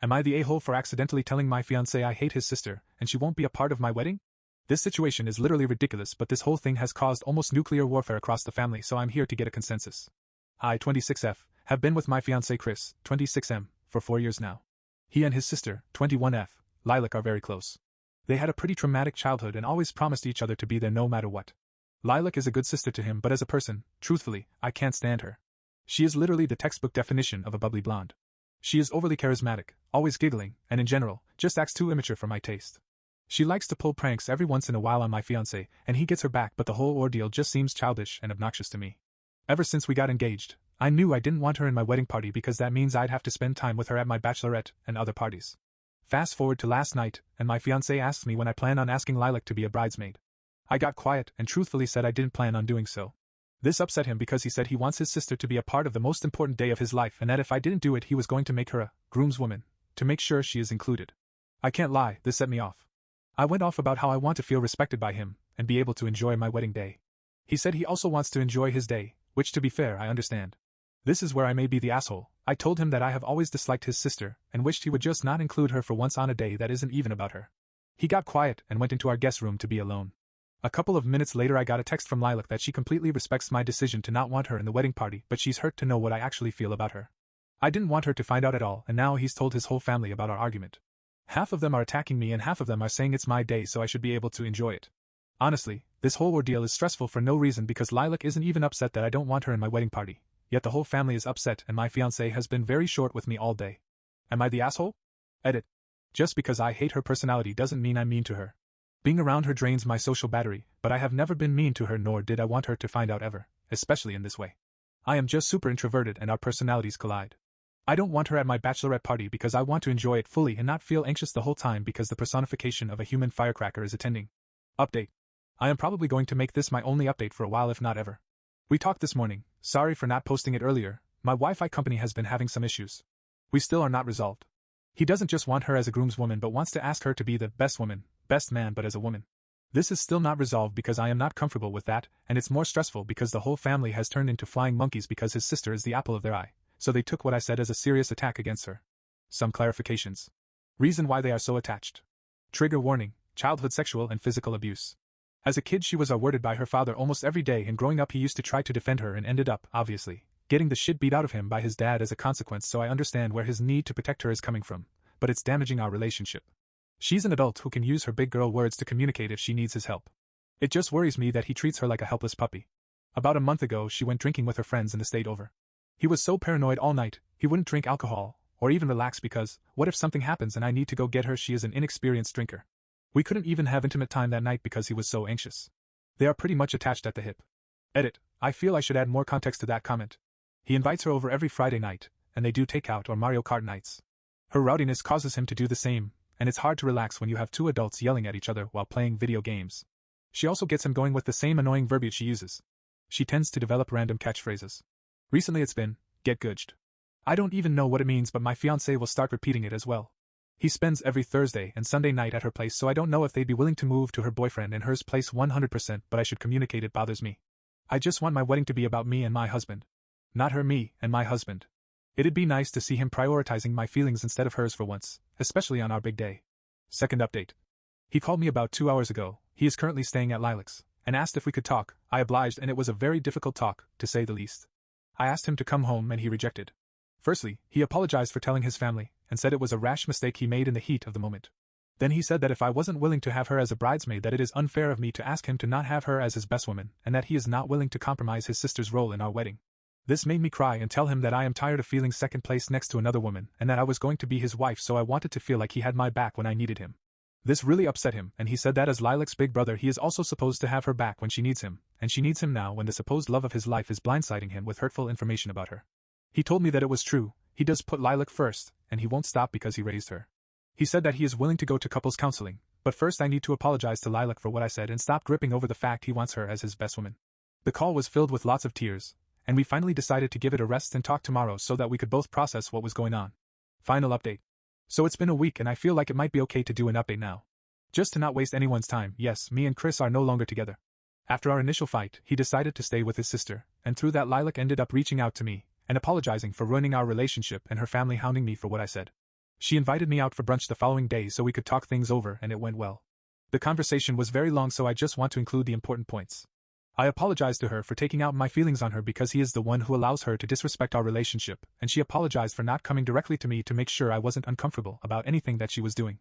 Am I the a-hole for accidentally telling my fiancé I hate his sister, and she won't be a part of my wedding? This situation is literally ridiculous, but this whole thing has caused almost nuclear warfare across the family, so I'm here to get a consensus. I, 26F, have been with my fiancé Chris, 26M, for 4 years now. He and his sister, 21F, Lilac, are very close. They had a pretty traumatic childhood and always promised each other to be there no matter what. Lilac is a good sister to him, but as a person, truthfully, I can't stand her. She is literally the textbook definition of a bubbly blonde. She is overly charismatic, always giggling, and in general, just acts too immature for my taste. She likes to pull pranks every once in a while on my fiancé, and he gets her back, but the whole ordeal just seems childish and obnoxious to me. Ever since we got engaged, I knew I didn't want her in my wedding party because that means I'd have to spend time with her at my bachelorette and other parties. Fast forward to last night, and my fiancé asked me when I plan on asking Lilac to be a bridesmaid. I got quiet and truthfully said I didn't plan on doing so. This upset him because he said he wants his sister to be a part of the most important day of his life and that if I didn't do it he was going to make her a groomswoman, to make sure she is included. I can't lie, this set me off. I went off about how I want to feel respected by him and be able to enjoy my wedding day. He said he also wants to enjoy his day, which to be fair I understand. This is where I may be the asshole. I told him that I have always disliked his sister and wished he would just not include her for once on a day that isn't even about her. He got quiet and went into our guest room to be alone. A couple of minutes later I got a text from Lilac that she completely respects my decision to not want her in the wedding party, but she's hurt to know what I actually feel about her. I didn't want her to find out at all, and now he's told his whole family about our argument. Half of them are attacking me and half of them are saying it's my day so I should be able to enjoy it. Honestly, this whole ordeal is stressful for no reason because Lilac isn't even upset that I don't want her in my wedding party, yet the whole family is upset and my fiancé has been very short with me all day. Am I the asshole? Edit. Just because I hate her personality doesn't mean I'm mean to her. Being around her drains my social battery, but I have never been mean to her nor did I want her to find out ever, especially in this way. I am just super introverted and our personalities collide. I don't want her at my bachelorette party because I want to enjoy it fully and not feel anxious the whole time because the personification of a human firecracker is attending. Update. I am probably going to make this my only update for a while if not ever. We talked this morning, sorry for not posting it earlier, my Wi-Fi company has been having some issues. We still are not resolved. He doesn't just want her as a groomswoman but wants to ask her to be the best woman, best man but as a woman. This is still not resolved because I am not comfortable with that, and it's more stressful because the whole family has turned into flying monkeys because his sister is the apple of their eye, so they took what I said as a serious attack against her. Some clarifications. Reason why they are so attached. Trigger warning, childhood sexual and physical abuse. As a kid she was awarded by her father almost every day and growing up he used to try to defend her and ended up, obviously, getting the shit beat out of him by his dad as a consequence, so I understand where his need to protect her is coming from, but it's damaging our relationship. She's an adult who can use her big girl words to communicate if she needs his help. It just worries me that he treats her like a helpless puppy. About a month ago she went drinking with her friends and the stayed over. He was so paranoid all night, he wouldn't drink alcohol, or even relax because, what if something happens and I need to go get her? She is an inexperienced drinker. We couldn't even have intimate time that night because he was so anxious. They are pretty much attached at the hip. Edit. I feel I should add more context to that comment. He invites her over every Friday night, and they do takeout or Mario Kart nights. Her rowdiness causes him to do the same, and it's hard to relax when you have two adults yelling at each other while playing video games. She also gets him going with the same annoying verbiage she uses. She tends to develop random catchphrases. Recently it's been, get gouged. I don't even know what it means, but my fiancé will start repeating it as well. He spends every Thursday and Sunday night at her place, so I don't know if they'd be willing to move to her boyfriend and hers place 100%, but I should communicate it bothers me. I just want my wedding to be about me and my husband. Not her, me, and my husband. It'd be nice to see him prioritizing my feelings instead of hers for once, especially on our big day. Second update. He called me about 2 hours ago, he is currently staying at Lilac's, and asked if we could talk. I obliged and it was a very difficult talk, to say the least. I asked him to come home and he rejected. Firstly, he apologized for telling his family, and said it was a rash mistake he made in the heat of the moment. Then he said that if I wasn't willing to have her as a bridesmaid that it is unfair of me to ask him to not have her as his best woman, and that he is not willing to compromise his sister's role in our wedding. This made me cry and tell him that I am tired of feeling second place next to another woman and that I was going to be his wife, so I wanted to feel like he had my back when I needed him. This really upset him, and he said that as Lilac's big brother he is also supposed to have her back when she needs him, and she needs him now when the supposed love of his life is blindsiding him with hurtful information about her. He told me that it was true, he does put Lilac first, and he won't stop because he raised her. He said that he is willing to go to couples counseling, but first I need to apologize to Lilac for what I said and stop gripping over the fact he wants her as his best woman. The call was filled with lots of tears, and we finally decided to give it a rest and talk tomorrow so that we could both process what was going on. Final update. So it's been a week and I feel like it might be okay to do an update now. Just to not waste anyone's time, yes, me and Chris are no longer together. After our initial fight, he decided to stay with his sister, and through that Lilac ended up reaching out to me and apologizing for ruining our relationship and her family hounding me for what I said. She invited me out for brunch the following day so we could talk things over, and it went well. The conversation was very long, so I just want to include the important points. I apologized to her for taking out my feelings on her because he is the one who allows her to disrespect our relationship, and she apologized for not coming directly to me to make sure I wasn't uncomfortable about anything that she was doing.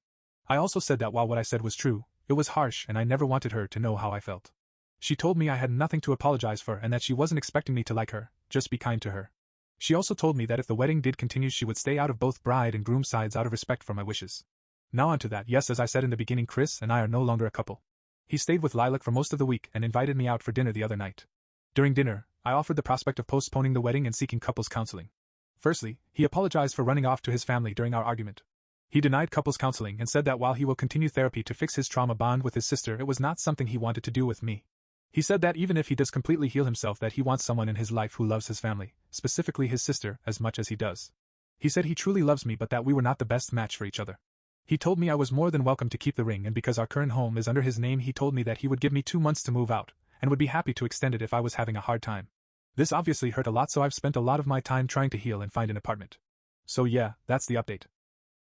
I also said that while what I said was true, it was harsh and I never wanted her to know how I felt. She told me I had nothing to apologize for and that she wasn't expecting me to like her, just be kind to her. She also told me that if the wedding did continue she would stay out of both bride and groom sides out of respect for my wishes. Now on to that. Yes, as I said in the beginning, Chris and I are no longer a couple. He stayed with Lilac for most of the week and invited me out for dinner the other night. During dinner, I offered the prospect of postponing the wedding and seeking couples counseling. Firstly, he apologized for running off to his family during our argument. He denied couples counseling and said that while he will continue therapy to fix his trauma bond with his sister, it was not something he wanted to do with me. He said that even if he does completely heal himself, that he wants someone in his life who loves his family, specifically his sister, as much as he does. He said he truly loves me but that we were not the best match for each other. He told me I was more than welcome to keep the ring, and because our current home is under his name he told me that he would give me 2 months to move out, and would be happy to extend it if I was having a hard time. This obviously hurt a lot, so I've spent a lot of my time trying to heal and find an apartment. So yeah, that's the update.